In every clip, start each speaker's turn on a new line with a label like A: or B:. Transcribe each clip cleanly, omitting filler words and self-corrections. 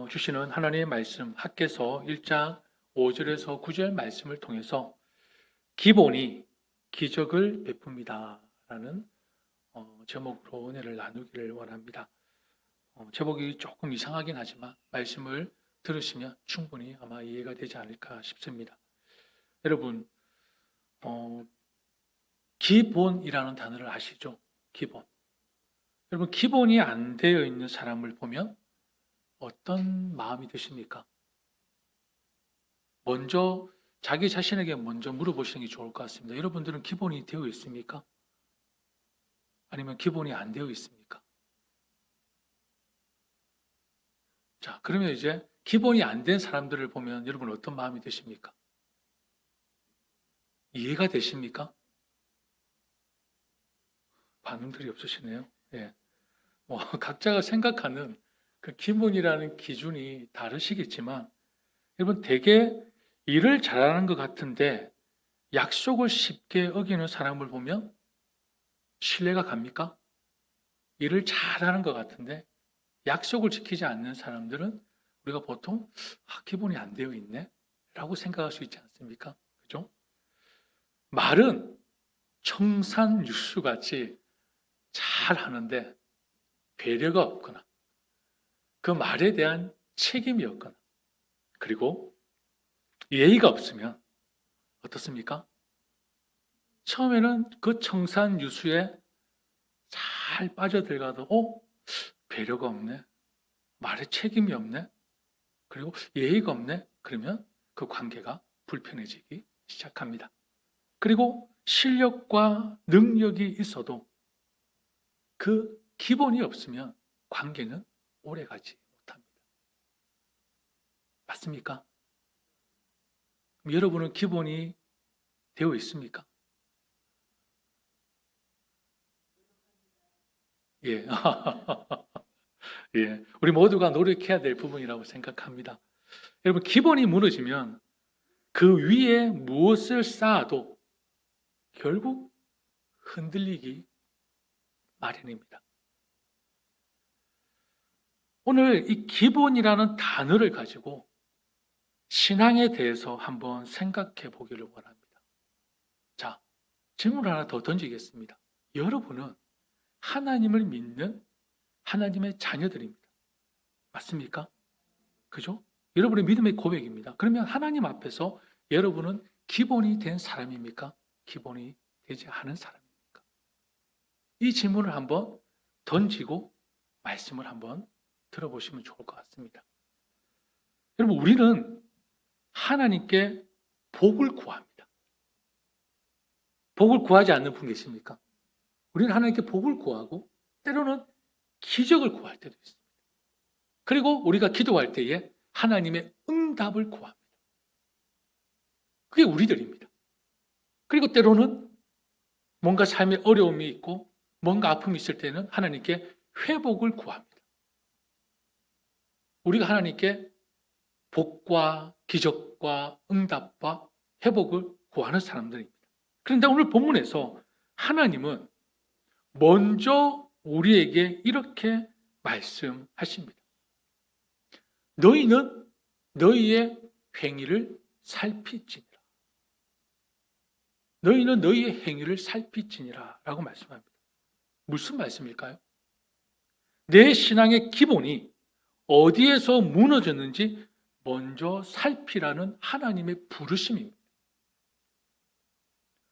A: 주시는 하나님의 말씀 학개서 1장 5절에서 9절 말씀을 통해서 기본이 기적을 베풉니다 라는 제목으로 은혜를 나누기를 원합니다. 제목이 조금 이상하긴 하지만 말씀을 들으시면 충분히 아마 이해가 되지 않을까 싶습니다. 여러분, 기본이라는 단어를 아시죠? 기본. 여러분, 기본이 안 되어 있는 사람을 보면 어떤 마음이 드십니까? 먼저 자기 자신에게 먼저 물어보시는 게 좋을 것 같습니다. 여러분들은 기본이 되어 있습니까? 아니면 기본이 안 되어 있습니까? 자, 그러면 이제 기본이 안 된 사람들을 보면 여러분 어떤 마음이 드십니까? 이해가 되십니까? 반응들이 없으시네요. 예. 각자가 생각하는 그 기본이라는 기준이 다르시겠지만, 여러분 되게 일을 잘하는 것 같은데 약속을 쉽게 어기는 사람을 보면 신뢰가 갑니까? 일을 잘하는 것 같은데 약속을 지키지 않는 사람들은 우리가 보통 기본이 안 되어 있네 라고 생각할 수 있지 않습니까? 그죠? 말은 청산유수같이 잘 하는데 배려가 없거나 그 말에 대한 책임이 없거나 그리고 예의가 없으면 어떻습니까? 처음에는 그 청산유수에 잘 빠져들어가도 배려가 없네, 말에 책임이 없네, 그리고 예의가 없네, 그러면 그 관계가 불편해지기 시작합니다. 그리고 실력과 능력이 있어도 그 기본이 없으면 관계는 오래가지 못합니다. 맞습니까? 그럼 여러분은 기본이 되어 있습니까? 예. 예. 우리 모두가 노력해야 될 부분이라고 생각합니다. 여러분, 기본이 무너지면 그 위에 무엇을 쌓아도 결국 흔들리기 마련입니다. 오늘 이 기본이라는 단어를 가지고 신앙에 대해서 한번 생각해 보기를 원합니다. 자, 질문 하나 더 던지겠습니다. 여러분은 하나님을 믿는 하나님의 자녀들입니다. 맞습니까? 그죠? 여러분의 믿음의 고백입니다. 그러면 하나님 앞에서 여러분은 기본이 된 사람입니까? 기본이 되지 않은 사람입니까? 이 질문을 한번 던지고 말씀을 한번 들어보시면 좋을 것 같습니다. 여러분, 우리는 하나님께 복을 구합니다. 복을 구하지 않는 분 계십니까? 우리는 하나님께 복을 구하고 때로는 기적을 구할 때도 있습니다. 그리고 우리가 기도할 때에 하나님의 응답을 구합니다. 그게 우리들입니다. 그리고 때로는 뭔가 삶에 어려움이 있고 뭔가 아픔이 있을 때는 하나님께 회복을 구합니다. 우리가 하나님께 복과 기적과 응답과 회복을 구하는 사람들입니다. 그런데 오늘 본문에서 하나님은 먼저 우리에게 이렇게 말씀하십니다. 너희는 너희의 행위를 살피지니라. 너희는 너희의 행위를 살피지니라 라고 말씀합니다. 무슨 말씀일까요? 내 신앙의 기본이 어디에서 무너졌는지 먼저 살피라는 하나님의 부르심입니다.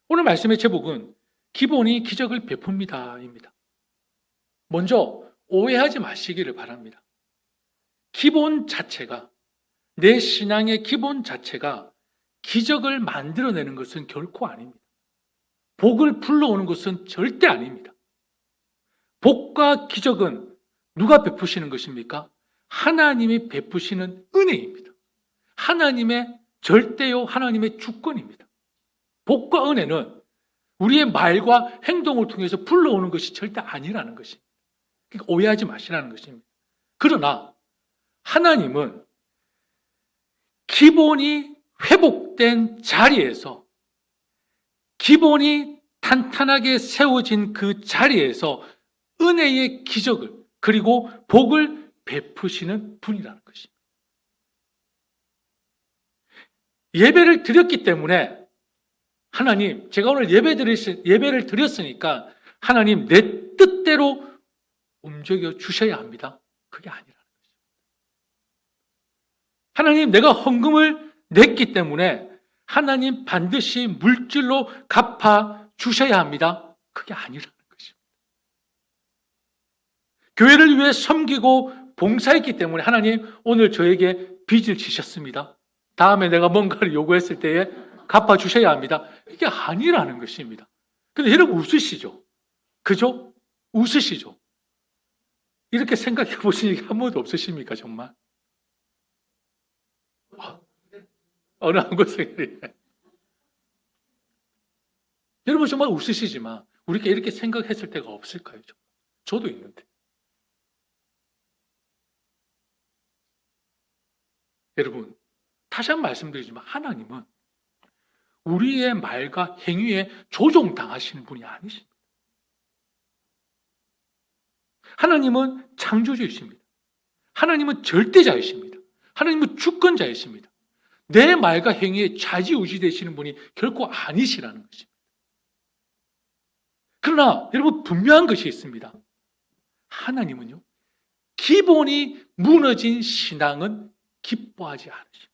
A: 오늘 말씀의 제목은 기본이 기적을 베풉니다입니다. 먼저 오해하지 마시기를 바랍니다. 기본 자체가, 내 신앙의 기본 자체가 기적을 만들어내는 것은 결코 아닙니다. 복을 불러오는 것은 절대 아닙니다. 복과 기적은 누가 베푸시는 것입니까? 하나님이 베푸시는 은혜입니다. 하나님의 절대요, 하나님의 주권입니다. 복과 은혜는 우리의 말과 행동을 통해서 불러오는 것이 절대 아니라는 것입니다. 그러니까 오해하지 마시라는 것입니다. 그러나 하나님은 기본이 회복된 자리에서, 기본이 탄탄하게 세워진 그 자리에서 은혜의 기적을 그리고 복을 베푸시는 분이라는 것입니다. 예배를 드렸기 때문에 하나님, 제가 오늘 예배를 드렸으니까 하나님 내 뜻대로 움직여 주셔야 합니다. 그게 아니라는 거죠. 하나님, 내가 헌금을 냈기 때문에 하나님 반드시 물질로 갚아 주셔야 합니다. 그게 아니라는 거죠. 교회를 위해 섬기고 봉사했기 때문에 하나님 오늘 저에게 빚을 지셨습니다. 다음에 내가 뭔가를 요구했을 때에 갚아 주셔야 합니다. 이게 아니라는 것입니다. 근데 여러분 웃으시죠? 그죠? 웃으시죠? 이렇게 생각해 보신 적이 한 번도 없으십니까, 정말? 어느 한 곳에. 여러분 정말 웃으시지만 우리가 이렇게 생각했을 때가 없을까요? 저도 있는데. 여러분, 다시 한번 말씀드리지만 하나님은 우리의 말과 행위에 조종당하시는 분이 아니십니다. 하나님은 창조주이십니다. 하나님은 절대자이십니다. 하나님은 주권자이십니다. 내 말과 행위에 좌지우지 되시는 분이 결코 아니시라는 것입니다. 그러나 여러분 분명한 것이 있습니다. 하나님은요, 기본이 무너진 신앙은 기뻐하지 않으십니다.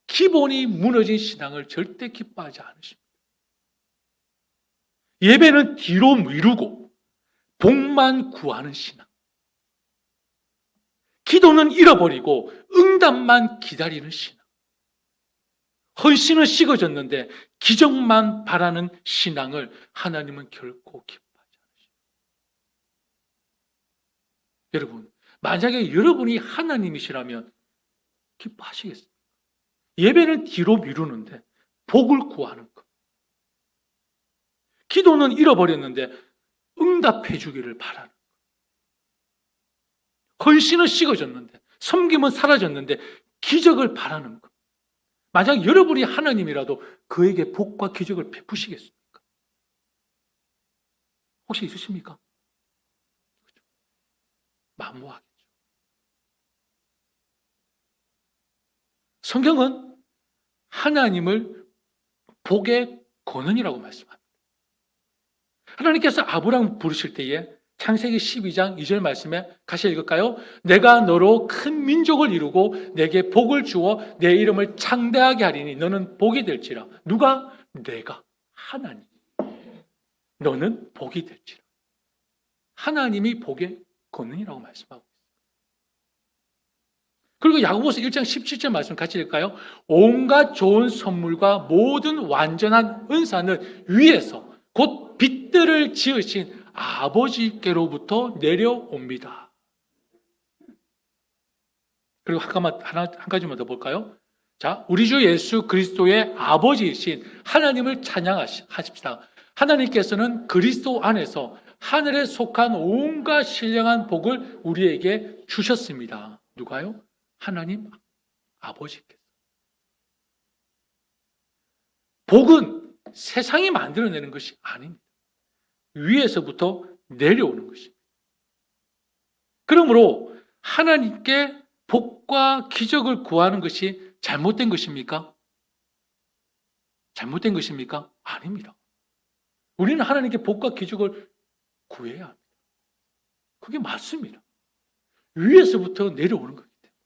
A: 기본이 무너진 신앙을 절대 기뻐하지 않으십니다. 예배는 뒤로 미루고 복만 구하는 신앙. 기도는 잃어버리고 응답만 기다리는 신앙. 헌신은 식어졌는데 기적만 바라는 신앙을 하나님은 결코 기뻐하지 않으십니다. 여러분, 만약에 여러분이 하나님이시라면 기뻐하시겠습니까? 예배는 뒤로 미루는데 복을 구하는 것. 기도는 잃어버렸는데 응답해 주기를 바라는 것. 헌신은 식어졌는데, 섬김은 사라졌는데 기적을 바라는 것. 만약 여러분이 하나님이라도 그에게 복과 기적을 베푸시겠습니까? 혹시 있으십니까? 만무하겠죠. 성경은 하나님을 복의 권능이라고 말씀합니다. 하나님께서 아브라함 부르실 때에 창세기 12장 2절 말씀에 같이 읽을까요? 내가 너로 큰 민족을 이루고 내게 복을 주어 내 이름을 창대하게 하리니 너는 복이 될지라. 누가? 내가. 하나님. 너는 복이 될지라. 하나님이 복의 권능이라고 말씀하고 있습니다. 그리고 야고보서 1장 17절 말씀 같이 읽을까요? 온갖 좋은 선물과 모든 완전한 은사는 위에서 곧 빛들을 지으신 아버지께로부터 내려옵니다. 그리고 한 가지만 더 볼까요? 자, 우리 주 예수 그리스도의 아버지이신 하나님을 찬양하십시다. 하나님께서는 그리스도 안에서 하늘에 속한 온갖 신령한 복을 우리에게 주셨습니다. 누가요? 하나님 아버지께서. 복은 세상이 만들어내는 것이 아닙니다. 위에서부터 내려오는 것입니다. 그러므로 하나님께 복과 기적을 구하는 것이 잘못된 것입니까? 잘못된 것입니까? 아닙니다. 우리는 하나님께 복과 기적을 구해야 합니다. 그게 맞습니다. 위에서부터 내려오는 거기 때문에.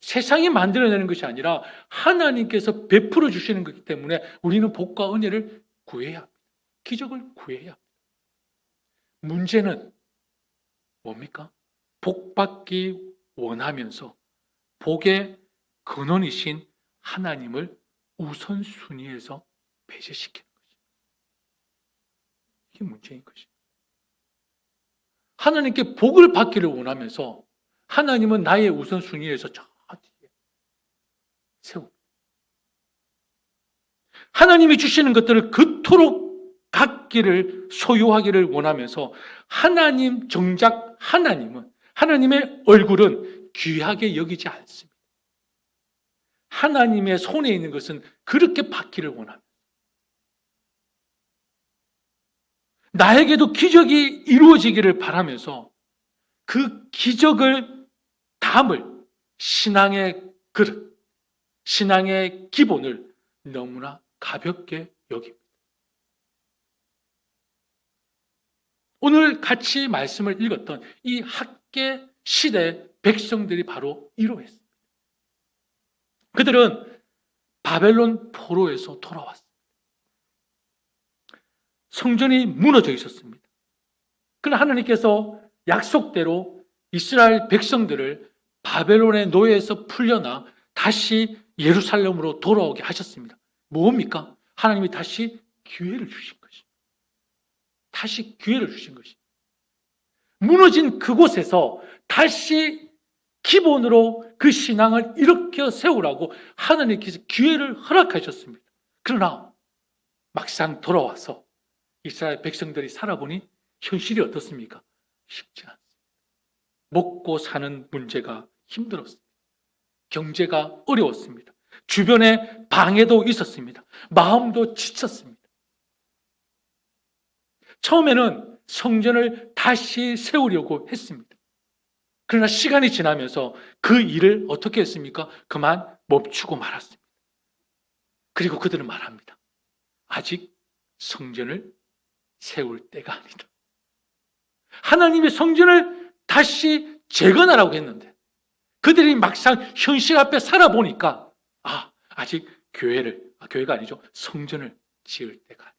A: 세상이 만들어내는 것이 아니라 하나님께서 베풀어 주시는 것이기 때문에 우리는 복과 은혜를 구해야 합니다. 기적을 구해야 합니다. 문제는 뭡니까? 복받기 원하면서 복의 근원이신 하나님을 우선순위에서 배제시키는 것입니다. 이게 문제인 것입니다. 하나님께 복을 받기를 원하면서 하나님은 나의 우선순위에서 저 뒤에 세웁니다. 하나님이 주시는 것들을 그토록 갖기를 소유하기를 원하면서 하나님 정작 하나님의 얼굴은 귀하게 여기지 않습니다. 하나님의 손에 있는 것은 그렇게 받기를 원합니다. 나에게도 기적이 이루어지기를 바라면서 그 기적을 담을 신앙의 그릇, 신앙의 기본을 너무나 가볍게 여깁니다. 오늘 같이 말씀을 읽었던 이 학계 시대 백성들이 바로 이러했습니다. 그들은 바벨론 포로에서 돌아왔습니다. 성전이 무너져 있었습니다. 그러나 하나님께서 약속대로 이스라엘 백성들을 바벨론의 노예에서 풀려나 다시 예루살렘으로 돌아오게 하셨습니다. 뭡니까? 하나님이 다시 기회를 주신 것입니다. 다시 기회를 주신 것입니다. 무너진 그곳에서 다시 기본으로 그 신앙을 일으켜 세우라고 하나님께서 기회를 허락하셨습니다. 그러나 막상 돌아와서 이스라엘 백성들이 살아보니 현실이 어떻습니까? 쉽지 않습니다. 먹고 사는 문제가 힘들었습니다. 경제가 어려웠습니다. 주변에 방해도 있었습니다. 마음도 지쳤습니다. 처음에는 성전을 다시 세우려고 했습니다. 그러나 시간이 지나면서 그 일을 어떻게 했습니까? 그만 멈추고 말았습니다. 그리고 그들은 말합니다. 아직 성전을 세울 때가 아니다. 하나님의 성전을 다시 재건하라고 했는데 그들이 막상 현실 앞에 살아보니까 아직 교회가 아니죠. 성전을 지을 때가 아니다.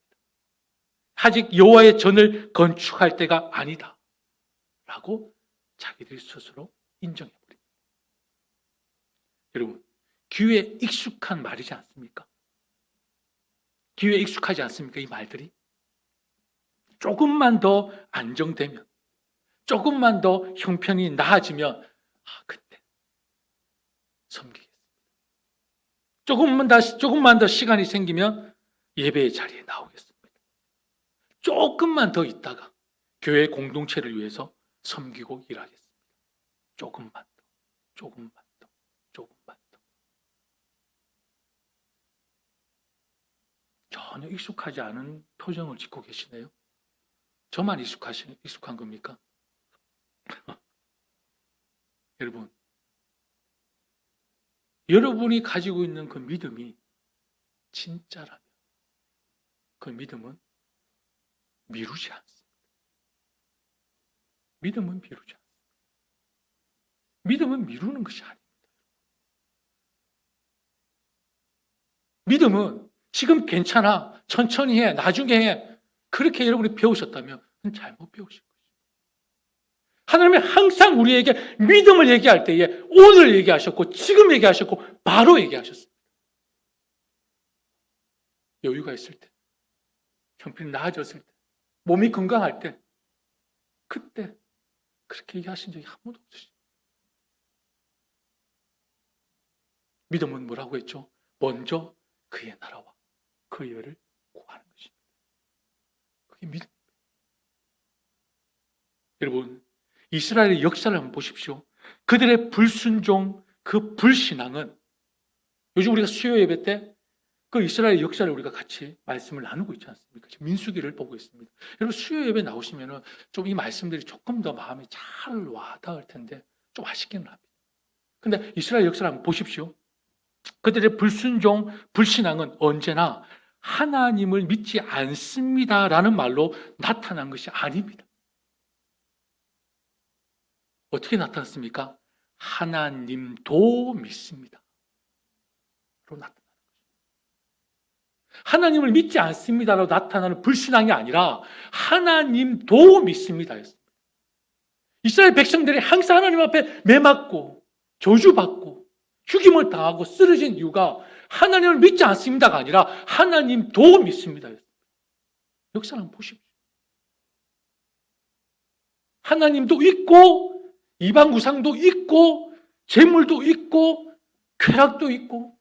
A: 아직 여호와의 전을 건축할 때가 아니다. 라고 자기들이 스스로 인정해버립니다. 여러분, 귀에 익숙한 말이지 않습니까? 귀에 익숙하지 않습니까? 이 말들이. 조금만 더 안정되면, 조금만 더 형편이 나아지면 그때 섬기겠습니다. 조금만 더 시간이 생기면 예배의 자리에 나오겠습니다. 조금만 더 있다가 교회 공동체를 위해서 섬기고 일하겠습니다. 조금만 더, 조금만 더, 조금만 더. 전혀 익숙하지 않은 표정을 짓고 계시네요. 저만 익숙한 겁니까? 여러분, 여러분이 가지고 있는 그 믿음이 진짜라면 그 믿음은 미루지 않습니다. 믿음은 미루지 않습니다. 믿음은 미루는 것이 아닙니다. 믿음은 지금 괜찮아, 천천히 해, 나중에 해. 그렇게 여러분이 배우셨다면 잘못 배우신 거죠. 하나님이 항상 우리에게 믿음을 얘기할 때에 오늘 얘기하셨고 지금 얘기하셨고 바로 얘기하셨습니다. 여유가 있을 때, 형편이 나아졌을 때, 몸이 건강할 때, 그때 그렇게 얘기하신 적이 한 번도 없으시죠. 믿음은 뭐라고 했죠? 먼저 그의 나라와 그의 의를 구하는 것입니다. 그게 믿음. 여러분, 이스라엘의 역사를 한번 보십시오. 그들의 불순종, 그 불신앙은 요즘 우리가 수요 예배 때 그 이스라엘 역사를 우리가 같이 말씀을 나누고 있지 않습니까? 민수기를 보고 있습니다. 여러분 수요 예배 나오시면은 좀 이 말씀들이 조금 더 마음에 잘 와닿을 텐데 좀 아쉽기는 합니다. 근데 이스라엘 역사를 한번 보십시오. 그들의 불순종, 불신앙은 언제나 하나님을 믿지 않습니다라는 말로 나타난 것이 아닙니다. 어떻게 나타났습니까? 하나님도 믿습니다. 로 나타나는 거죠. 하나님을 믿지 않습니다로 나타나는 불신앙이 아니라 하나님도 믿습니다였습니다. 이스라엘 백성들이 항상 하나님 앞에 매맞고 저주받고 죽임을 당하고 쓰러진 이유가 하나님을 믿지 않습니다가 아니라 하나님도 믿습니다였습니다. 역사를 한번 보십시오. 하나님도 있고 이방 우상도 있고 재물도 있고 쾌락도 있고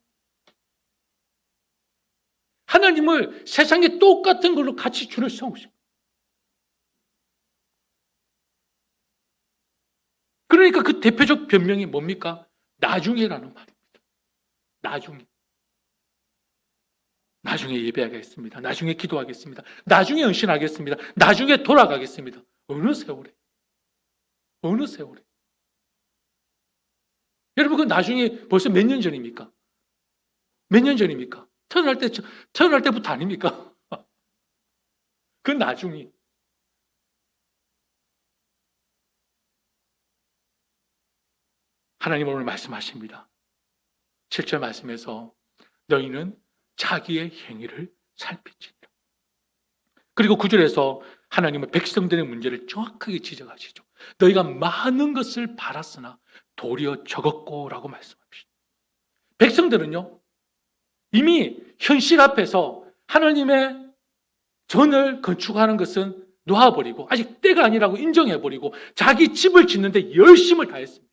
A: 하나님을 세상에 똑같은 걸로 같이 줄을 세우십니다. 그러니까 그 대표적 변명이 뭡니까? 나중에라는 말입니다. 나중에 예배하겠습니다. 나중에 기도하겠습니다. 나중에 헌신하겠습니다. 나중에 돌아가겠습니다. 어느 세월에? 여러분, 그 나중에 벌써 몇 년 전입니까? 몇 년 전입니까? 태어날 때부터 아닙니까? 그 나중이. 하나님 오늘 말씀하십니다. 7절 말씀에서 너희는 자기의 행위를 살피지니라. 그리고 9절에서 하나님은 백성들의 문제를 정확하게 지적하시죠. 너희가 많은 것을 바랐으나 도리어 적었고라고 말씀합니다. 백성들은요, 이미 현실 앞에서 하나님의 전을 건축하는 것은 놓아버리고 아직 때가 아니라고 인정해버리고 자기 집을 짓는데 열심을 다했습니다.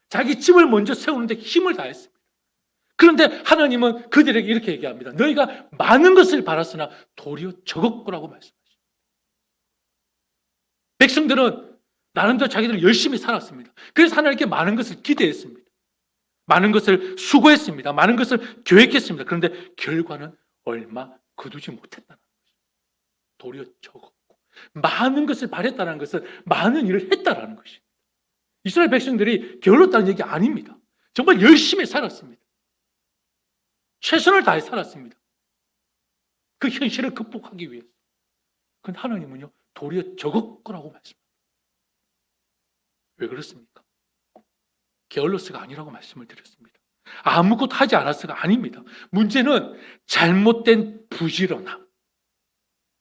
A: 자기 집을 먼저 세우는데 힘을 다했습니다. 그런데 하나님은 그들에게 이렇게 얘기합니다. 너희가 많은 것을 바랐으나 도리어 적었고라고 말씀하십니다. 백성들은 나름대로 자기들 열심히 살았습니다. 그래서 하나님께 많은 것을 기대했습니다. 많은 것을 수고했습니다. 많은 것을 계획했습니다. 그런데 결과는 얼마 거두지 못했다는 것이죠. 도리어 적었고 많은 것을 바랬다는 것은 많은 일을 했다라는 것입니다. 이스라엘 백성들이 게을렀다는 얘기 아닙니다. 정말 열심히 살았습니다. 최선을 다해 살았습니다. 그 현실을 극복하기 위해서. 그런데 하나님은요, 도리어 적었거라고 말씀합니다. 왜 그렇습니까? 게을러서가 아니라고 말씀을 드렸습니다. 아무것도 하지 않았어가 아닙니다. 문제는 잘못된 부지런함,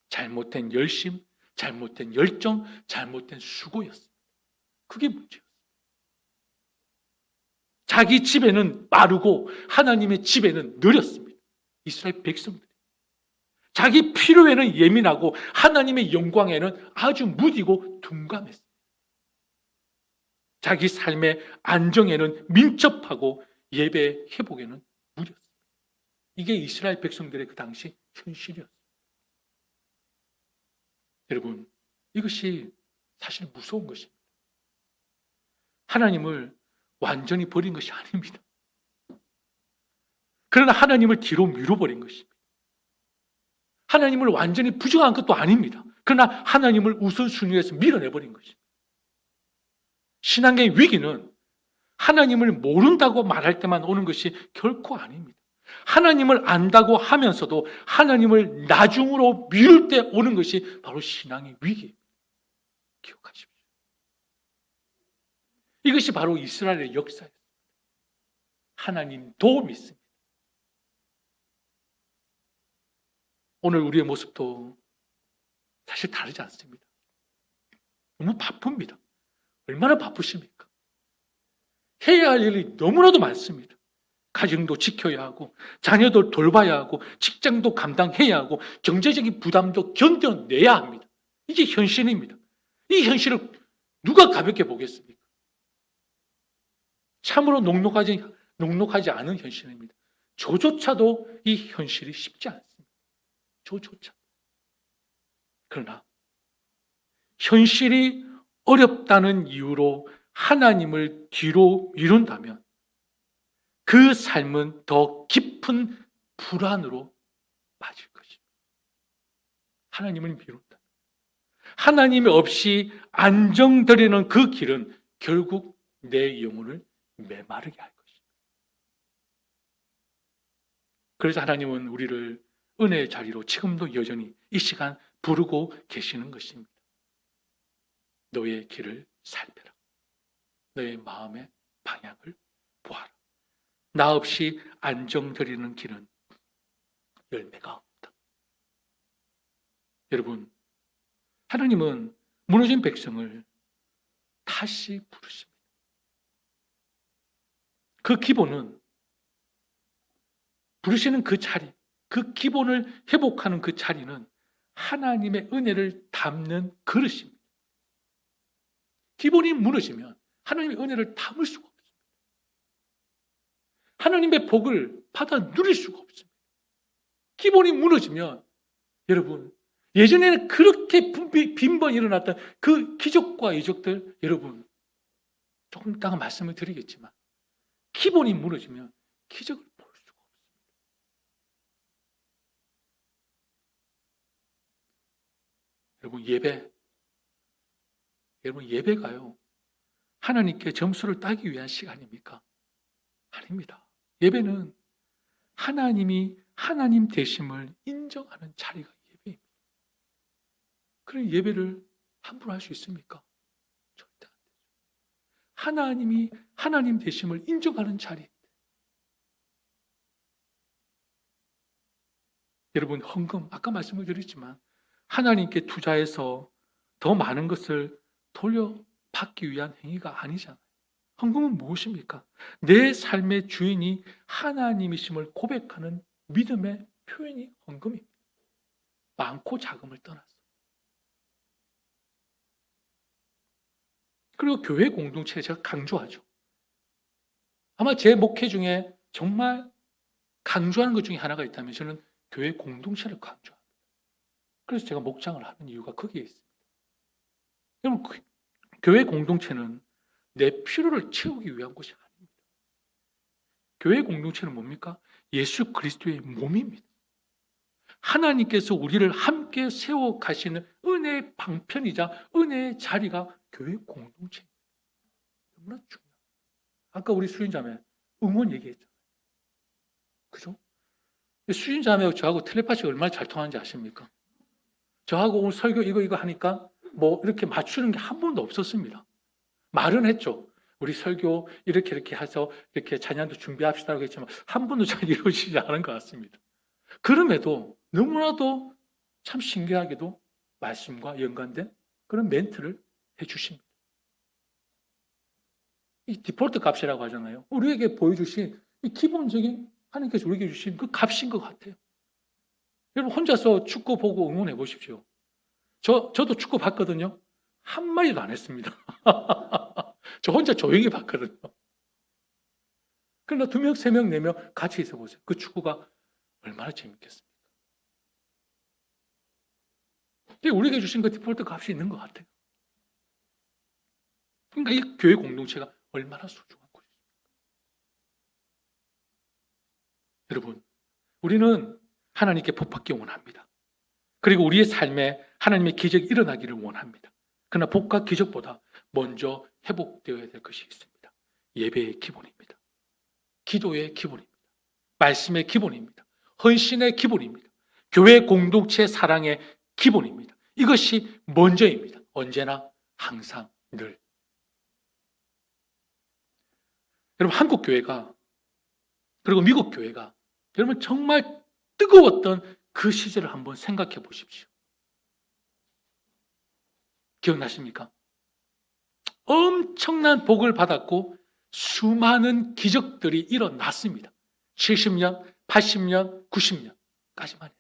A: 잘못된 열심, 잘못된 열정, 잘못된 수고였습니다. 그게 문제였어요. 자기 집에는 빠르고 하나님의 집에는 느렸습니다. 이스라엘 백성들이. 자기 필요에는 예민하고 하나님의 영광에는 아주 무디고 둔감했습니다. 자기 삶의 안정에는 민첩하고 예배 회복에는 무렸습니다. 이게 이스라엘 백성들의 그 당시 현실이었습니다. 여러분, 이것이 사실 무서운 것입니다. 하나님을 완전히 버린 것이 아닙니다. 그러나 하나님을 뒤로 밀어버린 것입니다. 하나님을 완전히 부정한 것도 아닙니다. 그러나 하나님을 우선순위에서 밀어내버린 것입니다. 신앙의 위기는 하나님을 모른다고 말할 때만 오는 것이 결코 아닙니다. 하나님을 안다고 하면서도 하나님을 나중으로 미룰 때 오는 것이 바로 신앙의 위기입니다. 기억하십시오. 이것이 바로 이스라엘의 역사예요. 하나님도 믿습니다. 오늘 우리의 모습도 사실 다르지 않습니다. 너무 바쁩니다. 얼마나 바쁘십니까? 해야 할 일이 너무나도 많습니다. 가정도 지켜야 하고 자녀도 돌봐야 하고 직장도 감당해야 하고 경제적인 부담도 견뎌내야 합니다. 이게 현실입니다. 이 현실을 누가 가볍게 보겠습니까? 참으로 녹록하지 않은 현실입니다. 저조차도 이 현실이 쉽지 않습니다. 저조차. 그러나 현실이 어렵다는 이유로 하나님을 뒤로 미룬다면 그 삶은 더 깊은 불안으로 빠질 것입니다. 하나님을 미룬다. 하나님 없이 안정되려는 그 길은 결국 내 영혼을 메마르게 할 것입니다. 그래서 하나님은 우리를 은혜의 자리로 지금도 여전히 이 시간 부르고 계시는 것입니다. 너의 길을 살펴라. 너의 마음의 방향을 보아라. 나 없이 안정되리는 길은 열매가 없다. 여러분, 하나님은 무너진 백성을 다시 부르십니다. 그 기본은 부르시는 그 자리, 그 기본을 회복하는 그 자리는 하나님의 은혜를 담는 그릇입니다. 기본이 무너지면 하나님의 은혜를 담을 수가 없습니다. 하나님의 복을 받아 누릴 수가 없습니다. 기본이 무너지면 여러분, 예전에는 그렇게 빈번히 일어났던 그 기적과 이적들, 여러분 조금 이따가 말씀을 드리겠지만 기본이 무너지면 기적을 볼 수가 없습니다. 여러분, 예배가요, 하나님께 점수를 따기 위한 시간입니까? 아닙니다. 예배는 하나님이 하나님 되심을 인정하는 자리가 예배입니다. 그런 예배를 함부로 할 수 있습니까? 절대 안 되죠. 하나님이 하나님 되심을 인정하는 자리. 여러분, 헌금, 아까 말씀을 드렸지만 하나님께 투자해서 더 많은 것을 돌려받기 위한 행위가 아니잖아요. 헌금은 무엇입니까? 내 삶의 주인이 하나님이심을 고백하는 믿음의 표현이 헌금입니다. 많고 작음을 떠나서. 그리고 교회 공동체에 제가 강조하죠. 아마 제 목회 중에 정말 강조하는 것 중에 하나가 있다면 저는 교회 공동체를 강조합니다. 그래서 제가 목장을 하는 이유가 거기에 있습니다. 여러분, 교회 공동체는 내 필요를 채우기 위한 것이 아닙니다. 교회 공동체는 뭡니까? 예수 그리스도의 몸입니다. 하나님께서 우리를 함께 세워 가시는 은혜의 방편이자 은혜의 자리가 교회 공동체입니다. 너무나 중요해요. 아까 우리 수인자매 응원 얘기했잖아요. 그죠? 수인자매하고 저하고 텔레파시가 얼마나 잘 통하는지 아십니까? 저하고 오늘 설교 이거 하니까 뭐 이렇게 맞추는 게 한 번도 없었습니다. 말은 했죠. 우리 설교 이렇게 해서 이렇게 찬양도 준비합시다라고 했지만 한 번도 잘 이루어지지 않은 것 같습니다. 그럼에도 너무나도 참 신기하게도 말씀과 연관된 그런 멘트를 해주십니다. 이 디폴트 값이라고 하잖아요. 우리에게 보여주신 이 기본적인 하나님께서 우리에게 주신 그 값인 것 같아요. 여러분 혼자서 축구 보고 응원해 보십시오. 저도 축구 봤거든요. 한마디도 안 했습니다. 저 혼자 조용히 봤거든요. 그러나 2명, 3명, 4명 같이 있어 보세요. 그 축구가 얼마나 재밌겠습니까? 우리에게 주신 그 디폴트 값이 있는 것 같아요. 그러니까 이 교회 공동체가 얼마나 소중한 것입니까? 여러분, 우리는 하나님께 복받기 원합니다. 그리고 우리의 삶에 하나님의 기적이 일어나기를 원합니다. 그러나 복과 기적보다 먼저 회복되어야 될 것이 있습니다. 예배의 기본입니다. 기도의 기본입니다. 말씀의 기본입니다. 헌신의 기본입니다. 교회 공동체 사랑의 기본입니다. 이것이 먼저입니다. 언제나 항상 늘. 여러분 한국 교회가 그리고 미국 교회가 여러분 정말 뜨거웠던 그 시절을 한번 생각해 보십시오. 기억나십니까? 엄청난 복을 받았고 수많은 기적들이 일어났습니다. 70년, 80년, 90년까지만 해도.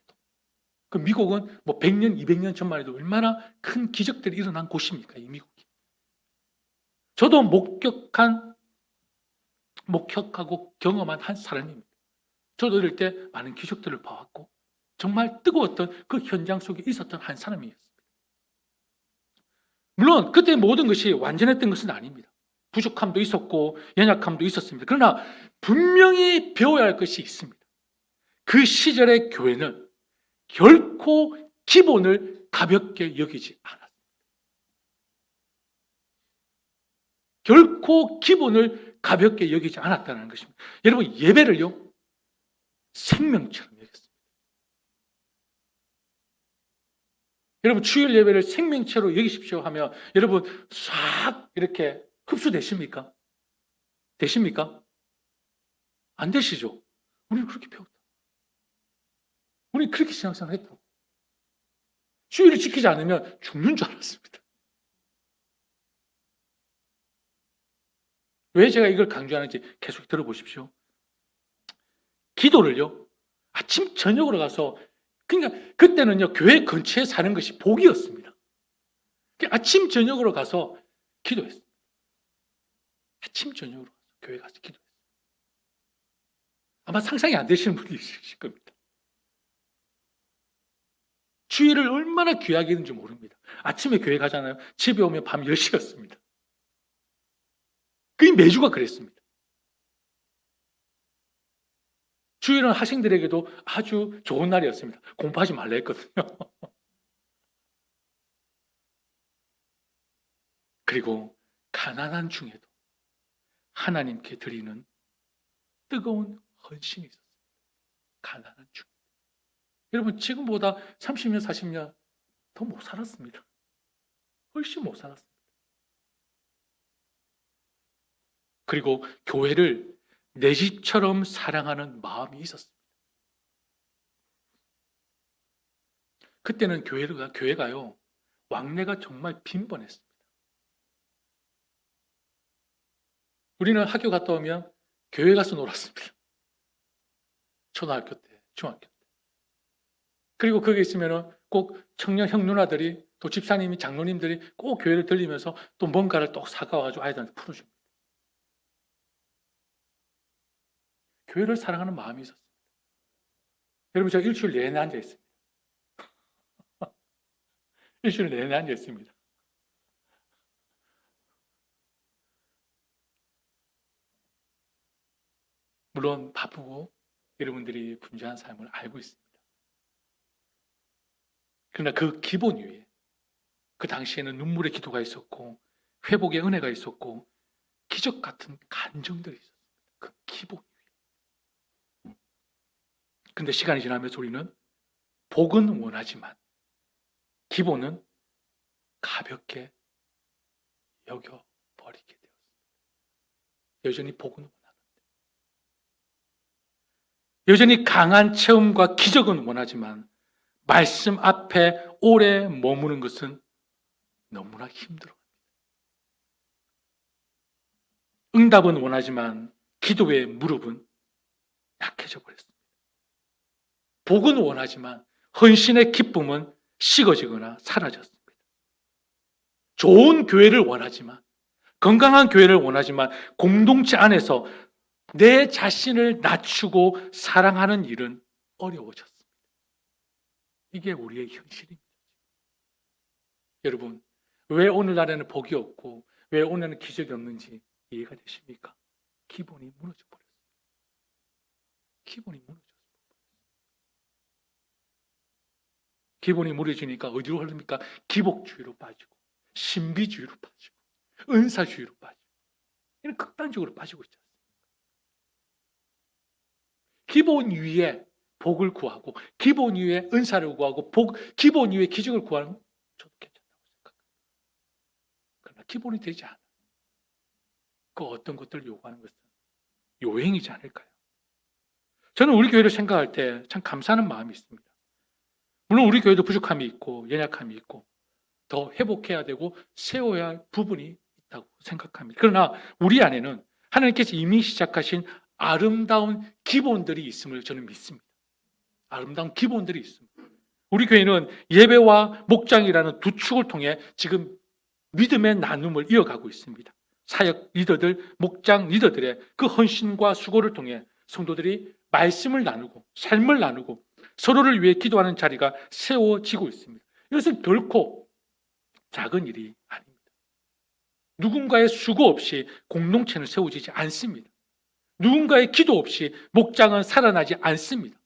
A: 그 미국은 뭐 100년, 200년 전만 해도 얼마나 큰 기적들이 일어난 곳입니까? 이 미국이. 저도 목격하고 경험한 한 사람입니다. 저도 어릴 때 많은 기적들을 봐왔고 정말 뜨거웠던 그 현장 속에 있었던 한 사람이었습니다. 물론 그때 모든 것이 완전했던 것은 아닙니다. 부족함도 있었고 연약함도 있었습니다. 그러나 분명히 배워야 할 것이 있습니다. 그 시절의 교회는 결코 기본을 가볍게 여기지 않았습니다. 결코 기본을 가볍게 여기지 않았다는 것입니다. 여러분 예배를요 생명처럼 여겼습니다. 여러분 주일 예배를 생명체로 여기십시오 하면 여러분 싹 이렇게 흡수되십니까? 되십니까? 안 되시죠? 우리는 그렇게 배웠다. 우리는 그렇게 신앙생활 했다고. 주일을 지키지 않으면 죽는 줄 알았습니다. 왜 제가 이걸 강조하는지 계속 들어보십시오. 기도를요 아침 저녁으로 가서 그러니까 그때는요 교회 근처에 사는 것이 복이었습니다. 아침 저녁으로 가서 기도했습니다. 아침 저녁으로 가서 교회 가서 기도했습니다. 아마 상상이 안 되시는 분이 있으실 겁니다. 주일을 얼마나 귀하게 했는지 모릅니다. 아침에 교회 가잖아요. 집에 오면 밤 10시였습니다. 그게 매주가 그랬습니다. 주일은 학생들에게도 아주 좋은 날이었습니다. 공부하지 말라 했거든요. 그리고 가난한 중에도 하나님께 드리는 뜨거운 헌신이 있었어요. 가난한 중. 여러분 지금보다 30년, 40년 더 못 살았습니다. 훨씬 못 살았습니다. 그리고 교회를 내 집처럼 사랑하는 마음이 있었습니다. 그때는 교회가요, 왕래가 정말 빈번했습니다. 우리는 학교 갔다 오면 교회 가서 놀았습니다. 초등학교 때, 중학교 때. 그리고 거기 있으면 꼭 청년 형 누나들이, 또 집사님이, 장로님들이 꼭 교회를 들리면서 또 뭔가를 또 사가가지고 아이들한테 풀어줍니다. 교회를 사랑하는 마음이 있었습니다. 여러분, 제가 일주일 내내 앉아 있습니다. 일주일 내내 앉아 있습니다. 물론 바쁘고 여러분들이 분주한 삶을 알고 있습니다. 그러나 그 기본 위에 그 당시에는 눈물의 기도가 있었고 회복의 은혜가 있었고 기적 같은 간증들이 있었습니다. 그 기본 위에. 근데 시간이 지나면서 우리는 복은 원하지만 기본은 가볍게 여겨버리게 되었습니다. 여전히 복은 원하는데, 여전히 강한 체험과 기적은 원하지만 말씀 앞에 오래 머무는 것은 너무나 힘들어요. 응답은 원하지만 기도의 무릎은 약해져 버렸습니다. 복은 원하지만 헌신의 기쁨은 식어지거나 사라졌습니다. 좋은 교회를 원하지만, 건강한 교회를 원하지만 공동체 안에서 내 자신을 낮추고 사랑하는 일은 어려워졌습니다. 이게 우리의 현실입니다. 여러분, 왜 오늘날에는 복이 없고 왜 오늘은 기적이 없는지 이해가 되십니까? 기본이 무너져 버렸어요. 기본이 무너졌어요. 기본이 무너지니까 어디로 흐릅니까? 기복주의로 빠지고 신비주의로 빠지고 은사주의로 빠지고 이런 극단적으로 빠지고 있지 않습니까? 기본 위에 복을 구하고 기본 위에 은사를 구하고 기본 위에 기적을 구하는 건 저도 괜찮다고 생각합니다. 그러나 기본이 되지 않아. 그 어떤 것들을 요구하는 것은 요행이지 않을까요? 저는 우리 교회를 생각할 때 참 감사하는 마음이 있습니다. 물론 우리 교회도 부족함이 있고 연약함이 있고 더 회복해야 되고 세워야 할 부분이 있다고 생각합니다. 그러나 우리 안에는 하나님께서 이미 시작하신 아름다운 기본들이 있음을 저는 믿습니다. 아름다운 기본들이 있습니다. 우리 교회는 예배와 목장이라는 두 축을 통해 지금 믿음의 나눔을 이어가고 있습니다. 사역 리더들, 목장 리더들의 그 헌신과 수고를 통해 성도들이 말씀을 나누고 삶을 나누고 서로를 위해 기도하는 자리가 세워지고 있습니다. 이것은 결코 작은 일이 아닙니다. 누군가의 수고 없이 공동체는 세워지지 않습니다. 누군가의 기도 없이 목장은 살아나지 않습니다.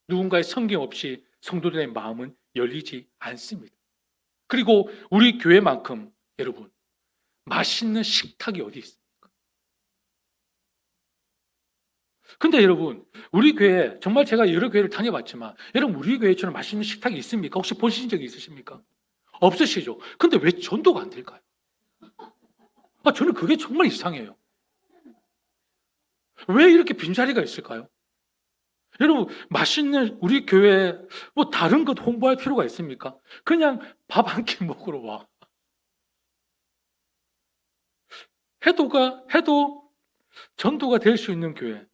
A: 누군가의 성경 없이 성도들의 마음은 열리지 않습니다. 그리고 우리 교회만큼 여러분 맛있는 식탁이 어디 있습니까? 근데 여러분 우리 교회 정말 제가 여러 교회를 다녀봤지만 여러분 우리 교회처럼 맛있는 식탁이 있습니까? 혹시 보신 적이 있으십니까? 없으시죠? 근데 왜 전도가 안 될까요? 저는 그게 정말 이상해요. 왜 이렇게 빈자리가 있을까요? 여러분 맛있는 우리 교회 뭐 다른 것 홍보할 필요가 있습니까? 그냥 밥 한 끼 먹으러 와. 해도 전도가 될 수 있는 교회.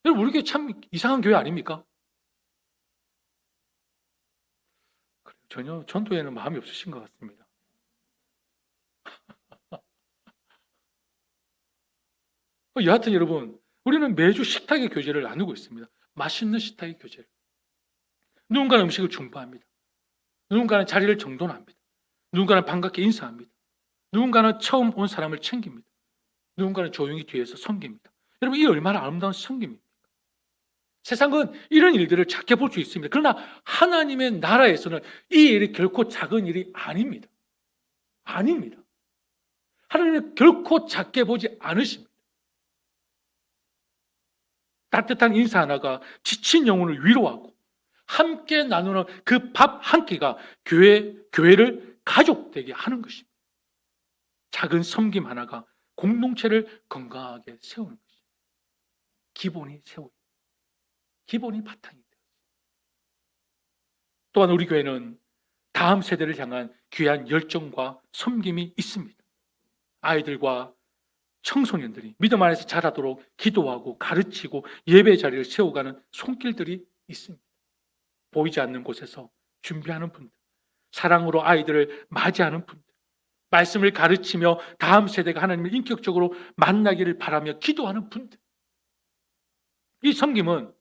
A: 여러분 우리 교회 참 이상한 교회 아닙니까? 전혀 전도에는 마음이 없으신 것 같습니다. 여하튼 여러분 우리는 매주 식탁의 교제를 나누고 있습니다. 맛있는 식탁의 교제를. 누군가는 음식을 중보합니다. 누군가는 자리를 정돈합니다. 누군가는 반갑게 인사합니다. 누군가는 처음 온 사람을 챙깁니다. 누군가는 조용히 뒤에서 섬깁니다. 여러분 이 얼마나 아름다운 섬김입니까? 세상은 이런 일들을 작게 볼 수 있습니다. 그러나 하나님의 나라에서는 이 일이 결코 작은 일이 아닙니다. 아닙니다. 하나님은 결코 작게 보지 않으십니다. 따뜻한 인사 하나가 지친 영혼을 위로하고 함께 나누는 그 밥 한 끼가 교회를 가족되게 하는 것입니다. 작은 섬김 하나가 공동체를 건강하게 세우는 것입니다. 기본이 바탕이 돼요. 또한 우리 교회는 다음 세대를 향한 귀한 열정과 섬김이 있습니다. 아이들과 청소년들이 믿음 안에서 자라도록 기도하고 가르치고 예배 자리를 세워가는 손길들이 있습니다. 보이지 않는 곳에서 준비하는 분들, 사랑으로 아이들을 맞이하는 분들, 말씀을 가르치며 다음 세대가 하나님을 인격적으로 만나기를 바라며 기도하는 분들. 이 섬김은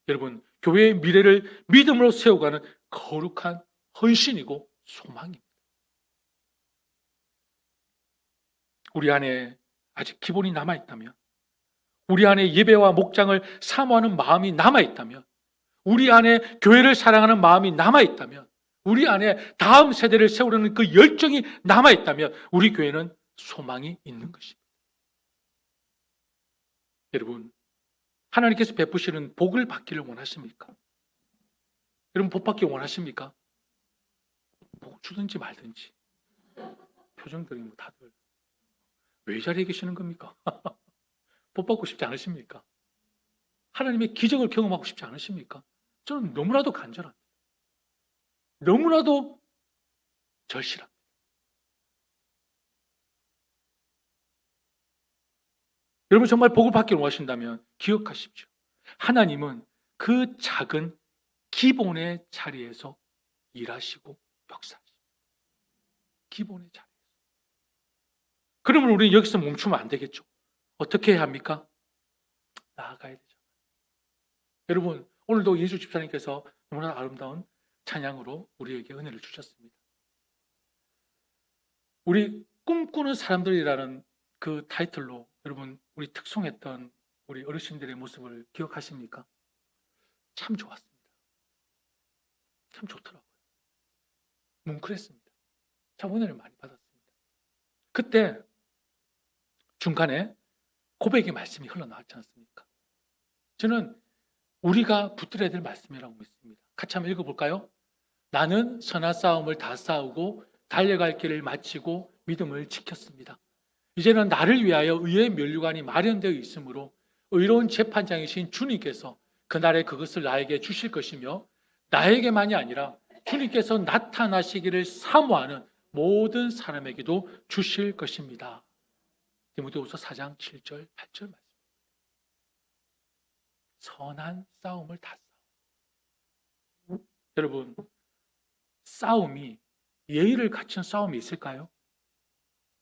A: 여러분 교회의 미래를 믿음으로 세워가는 거룩한 헌신이고 소망입니다. 우리 안에 아직 기본이 남아있다면, 우리 안에 예배와 목장을 사모하는 마음이 남아있다면, 우리 안에 교회를 사랑하는 마음이 남아있다면, 우리 안에 다음 세대를 세우려는 그 열정이 남아있다면 우리 교회는 소망이 있는 것입니다. 여러분, 하나님께서 베푸시는 복을 받기를 원하십니까? 여러분, 복 받기 원하십니까? 복 주든지 말든지 표정들이 뭐 다들 왜 이 자리에 계시는 겁니까? 복 받고 싶지 않으십니까? 하나님의 기적을 경험하고 싶지 않으십니까? 저는 너무나도 간절합니다. 너무나도 절실합니다. 여러분 정말 복을 받기를 원하신다면 기억하십시오. 하나님은 그 작은 기본의 자리에서 일하시고 역사하십니다. 기본의 자리에서. 그러면 우리는 여기서 멈추면 안 되겠죠. 어떻게 해야 합니까? 나아가야 되죠. 여러분 오늘도 예수 집사님께서 너무나 아름다운 찬양으로 우리에게 은혜를 주셨습니다. 우리 꿈꾸는 사람들이라는 그 타이틀로 여러분 우리 특송했던 우리 어르신들의 모습을 기억하십니까? 참 좋았습니다. 참 좋더라고요. 뭉클했습니다. 참 은혜를 많이 받았습니다. 그때 중간에 고백의 말씀이 흘러나왔지 않습니까? 저는 우리가 붙들어야 될 말씀이라고 믿습니다. 같이 한번 읽어볼까요? 나는 선한 싸움을 다 싸우고 달려갈 길을 마치고 믿음을 지켰습니다. 이제는 나를 위하여 의의 면류관이 마련되어 있으므로 의로운 재판장이신 주님께서 그날에 그것을 나에게 주실 것이며 나에게만이 아니라 주님께서 나타나시기를 사모하는 모든 사람에게도 주실 것입니다. 디모데후서 4장 7절 8절 말씀. 선한 싸움을 다 싸워. 여러분 싸움이 예의를 갖춘 싸움이 있을까요?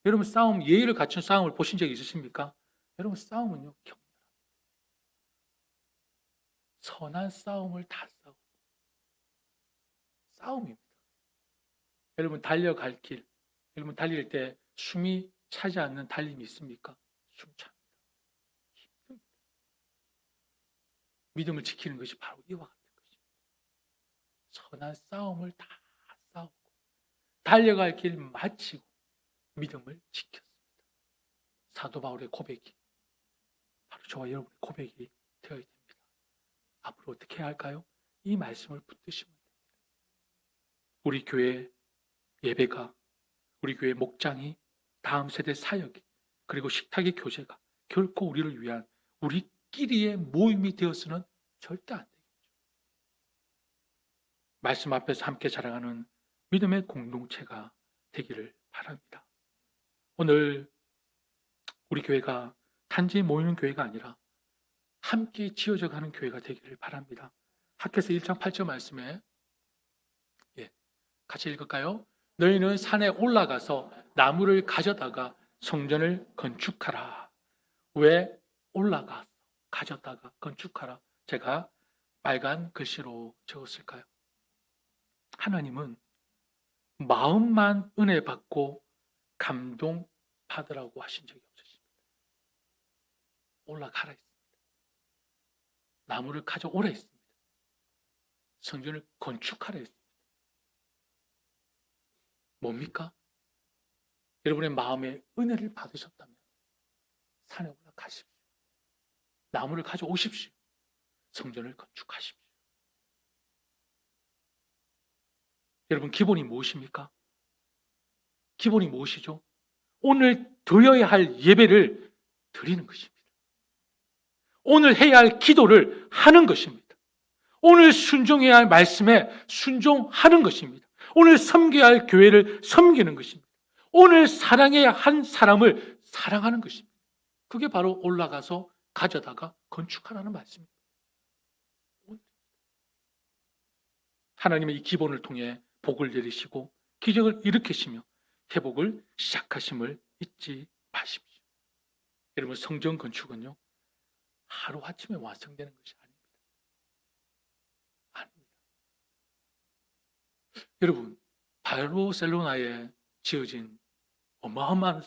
A: 여러분 싸움 예의를 갖춘 싸움을 보신 적 있으십니까? 여러분 싸움은요 격렬합니다. 선한 싸움을 다 싸우고 싸움입니다. 여러분 달려갈 길, 여러분 달릴 때 숨이 차지 않는 달림이 있습니까? 숨찹니다. 힘듭니다. 믿음을 지키는 것이 바로 이와 같은 것입니다. 선한 싸움을 다 싸우고 달려갈 길 마치고 믿음을 지켰습니다. 사도 바울의 고백이 바로 저와 여러분의 고백이 되어야 됩니다. 앞으로 어떻게 해야 할까요? 이 말씀을 붙드시면 됩니다. 우리 교회 예배가, 우리 교회 목장이, 다음 세대 사역이, 그리고 식탁의 교제가 결코 우리를 위한 우리끼리의 모임이 되어서는 절대 안 되겠죠. 말씀 앞에서 함께 자랑하는 믿음의 공동체가 되기를 바랍니다. 오늘 우리 교회가 단지 모이는 교회가 아니라 함께 지어져 가는 교회가 되기를 바랍니다. 학개서 1장 8절 말씀에 같이 읽을까요? 너희는 산에 올라가서 나무를 가져다가 성전을 건축하라. 왜 올라가 가져다가 건축하라? 제가 빨간 글씨로 적었을까요? 하나님은 마음만 은혜 받고 감동 받으라고 하신 적이 없으십니다. 올라가라 했습니다. 나무를 가져오라 했습니다. 성전을 건축하라 했습니다. 뭡니까? 여러분의 마음에 은혜를 받으셨다면 산에 올라가십시오. 나무를 가져오십시오. 성전을 건축하십시오. 여러분, 기본이 무엇입니까? 기본이 무엇이죠? 오늘 드려야 할 예배를 드리는 것입니다. 오늘 해야 할 기도를 하는 것입니다. 오늘 순종해야 할 말씀에 순종하는 것입니다. 오늘 섬겨야 할 교회를 섬기는 것입니다. 오늘 사랑해야 한 사람을 사랑하는 것입니다. 그게 바로 올라가서 가져다가 건축하라는 말씀입니다. 하나님의 이 기본을 통해 복을 내리시고 기적을 일으키시며 회복을 시작하심을 잊지 마십시오. 여러분, 성전 건축은요, 하루아침에 완성되는 것이 아닙니다. 여러분, 바르셀로나에 지어진 어마어마한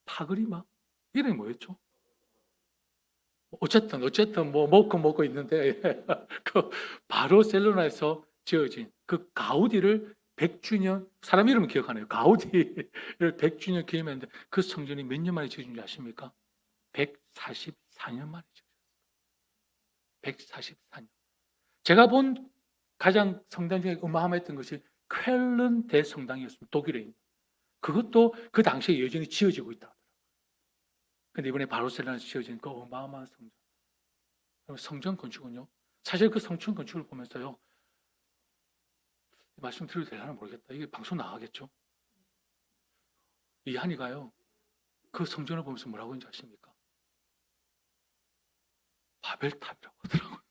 A: 파그리마? 이름이 뭐였죠? 어쨌든 뭐 먹고 있는데 그 바르셀로나에서 지어진 그 가우디를 100주년, 사람 이름은 기억하네요. 가우디를 100주년 기념했는데 그 성전이 몇 년 만에 지어진지 아십니까? 144년 만에 지어졌어요. 144년. 제가 본 가장 성당 중에 어마어마했던 것이 쾰른 대성당이었습니다. 독일에 있는. 그것도 그 당시에 여전히 지어지고 있다. 근데 이번에 바르셀로나에서 지어진 그 어마어마한 성전. 성전 건축은요, 사실 그 성전 건축을 보면서요, 말씀드려도 되려나 모르겠다. 이게 방송 나가겠죠? 이한이가요, 그 성전을 보면서 뭐라고 했는지 아십니까? 바벨탑이라고 하더라고요.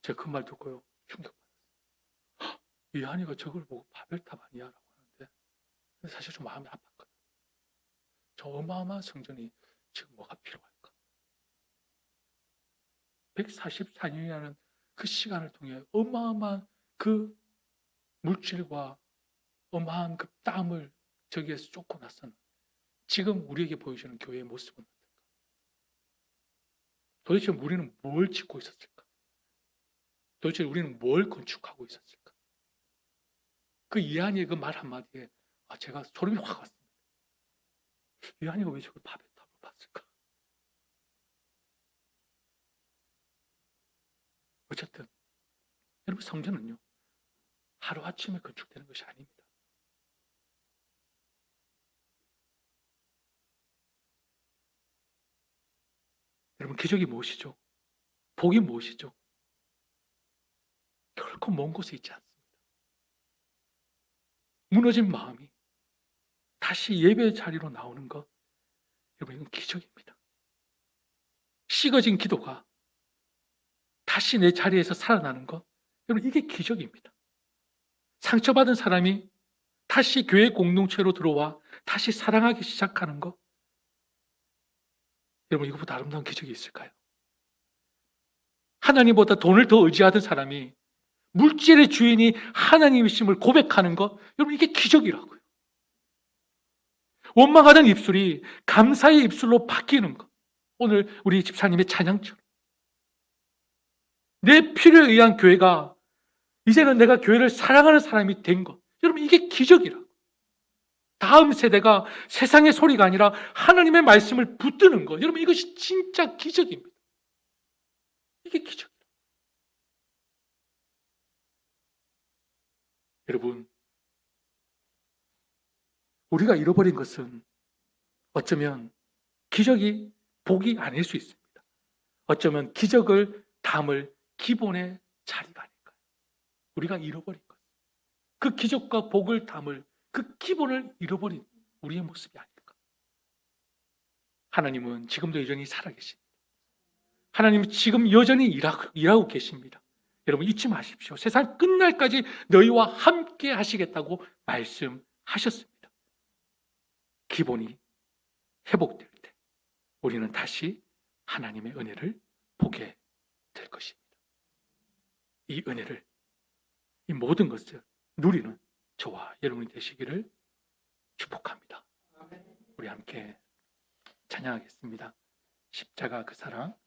A: 제가 그 말 듣고요, 충격받았어요. 이한이가 저걸 보고 바벨탑 아니야? 라고 하는데, 근데 사실 좀 마음이 아팠거든요. 저 어마어마한 성전이 지금 뭐가 필요할까? 144년이라는 그 시간을 통해 어마어마한 그 물질과 어마한 그 땀을 저기에서 쫓고 나서는 지금 우리에게 보여주는 교회의 모습은 어떨까? 도대체 우리는 뭘 짓고 있었을까? 도대체 우리는 뭘 건축하고 있었을까? 그 이한이의 그 말 한마디에 제가 소름이 확 왔습니다. 이한이가 왜 저걸 바벨탑으로 봤을까? 어쨌든 여러분, 성전은요, 하루아침에 건축되는 것이 아닙니다. 여러분, 기적이 무엇이죠? 복이 무엇이죠? 결코 먼 곳에 있지 않습니다. 무너진 마음이 다시 예배 자리로 나오는 것, 여러분, 이건 기적입니다. 식어진 기도가 다시 내 자리에서 살아나는 것, 여러분, 이게 기적입니다. 상처받은 사람이 다시 교회 공동체로 들어와 다시 사랑하기 시작하는 것, 여러분, 이것보다 아름다운 기적이 있을까요? 하나님보다 돈을 더 의지하던 사람이 물질의 주인이 하나님이심을 고백하는 것, 여러분, 이게 기적이라고요. 원망하던 입술이 감사의 입술로 바뀌는 것, 오늘 우리 집사님의 찬양처럼 내 필요에 의한 교회가 이제는 내가 교회를 사랑하는 사람이 된 것, 여러분, 이게 기적이라고. 다음 세대가 세상의 소리가 아니라 하나님의 말씀을 붙드는 것, 여러분, 이것이 진짜 기적입니다. 이게 기적이에요. 여러분, 우리가 잃어버린 것은 어쩌면 기적이 복이 아닐 수 있습니다. 어쩌면 기적을 담을 기본의 자리가 아닐까요? 우리가 잃어버린 것, 그 기적과 복을 담을 그 기본을 잃어버린 우리의 모습이 아닐까? 하나님은 지금도 여전히 살아계십니다. 하나님은 지금 여전히 일하고 계십니다. 여러분, 잊지 마십시오. 세상 끝날까지 너희와 함께 하시겠다고 말씀하셨습니다. 기본이 회복될 때 우리는 다시 하나님의 은혜를 보게 될 것입니다. 이 은혜를, 이 모든 것을 누리는 저와 여러분이 되시기를 축복합니다. 우리 함께 찬양하겠습니다. 십자가 그 사랑.